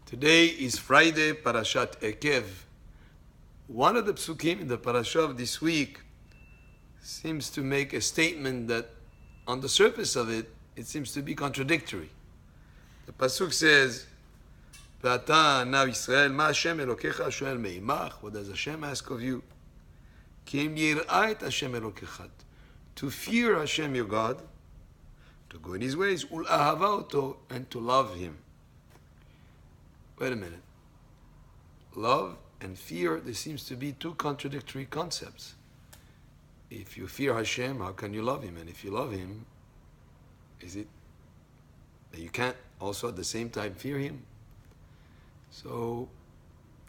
Today is Friday, Parashat Ekev. One of the psukim in the parasha of this week seems to make a statement that on the surface of it, it seems to be contradictory. The pasuk says, Ve'ata now Israel, ma Hashem Elokecha shoel me'imach. What does Hashem ask of you? Ki im yir'a et Hashem Elokecha. To fear Hashem your God, to go in His ways, ul'ahava oto, and to love Him. Wait a minute. Love and fear, there seems to be two contradictory concepts. If you fear Hashem, how can you love Him? And if you love Him, is it that you can't also at the same time fear Him? So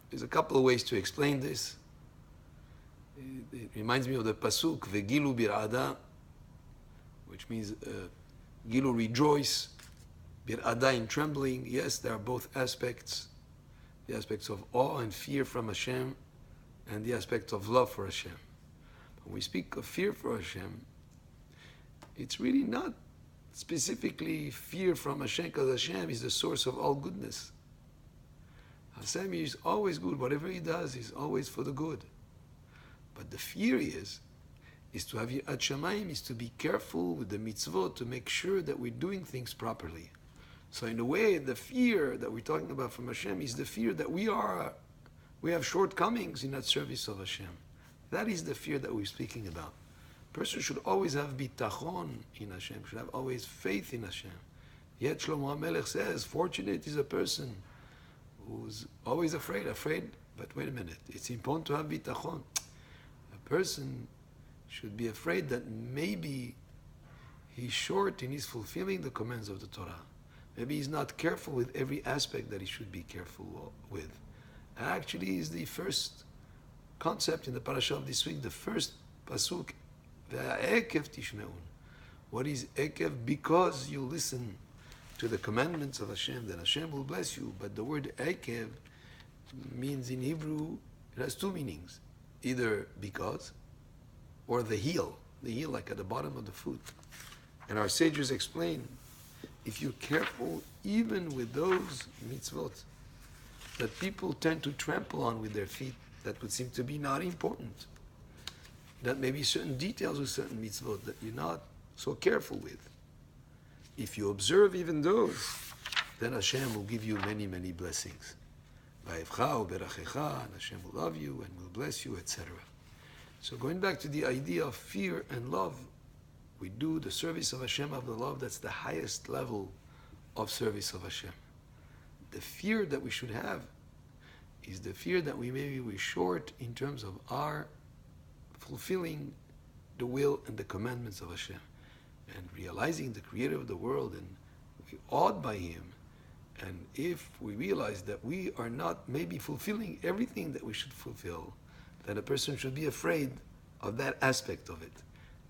there's a couple of ways to explain this. It reminds me of the pasuk, Vegilu bir'ada, which means Gilu, rejoice, bir'ada, in trembling. Yes, there are both aspects. The aspects of awe and fear from Hashem, and the aspect of love for Hashem. When we speak of fear for Hashem, it's really not specifically fear from Hashem, because Hashem is the source of all goodness. Hashem is always good. Whatever He does is always for the good. But the fear is to have Yirat Shamayim, is to be careful with the mitzvot, to make sure that we're doing things properly. So in a way, the fear that we're talking about from Hashem is the fear that we have shortcomings in that service of Hashem. That is the fear that we're speaking about. A person should always have bitachon in Hashem, should have always faith in Hashem. Yet Shlomo HaMelech says, fortunate is a person who's always afraid, but wait a minute, it's important to have bitachon. A person should be afraid that maybe he's short in his fulfilling the commands of the Torah. Maybe he's not careful with every aspect that he should be careful with. Actually, is the first concept in the parasha of this week, the first pasuk, Ekev tishmeun. What is Ekev? Because you listen to the commandments of Hashem, then Hashem will bless you. But the word Ekev means in Hebrew, it has two meanings. Either because, or the heel like at the bottom of the foot. And our sages explain, if you're careful, even with those mitzvot that people tend to trample on with their feet, that would seem to be not important, that may be certain details with certain mitzvot that you're not so careful with. If you observe even those, then Hashem will give you many, many blessings. And Hashem will love you and will bless you, etc. So going back to the idea of fear and love, we do the service of Hashem of the love. That's the highest level of service of Hashem. The fear that we should have is the fear that we're short in terms of our fulfilling the will and the commandments of Hashem, and realizing the Creator of the world, and we're awed by Him. And if we realize that we are not maybe fulfilling everything that we should fulfill, then a person should be afraid of that aspect of it.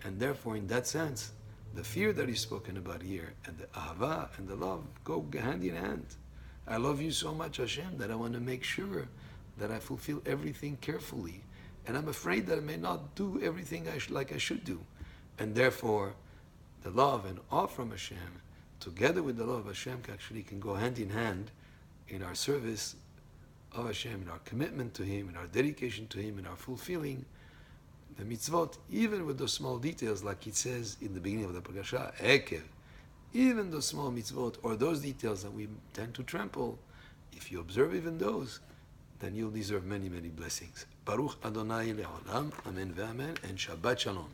And therefore, in that sense, the fear that is spoken about here, and the ahava and the love go hand in hand. I love you so much, Hashem, that I want to make sure that I fulfill everything carefully. And I'm afraid that I may not do everything like I should do. And therefore, the love and awe from Hashem, together with the love of Hashem, actually can go hand in hand in our service of Hashem, in our commitment to Him, in our dedication to Him, in our fulfilling the mitzvot, even with those small details, like it says in the beginning of the parasha, Ekev. Even those small mitzvot, or those details that we tend to trample, if you observe even those, then you'll deserve many, many blessings. Baruch Adonai le'olam, amen ve'amen, and Shabbat Shalom.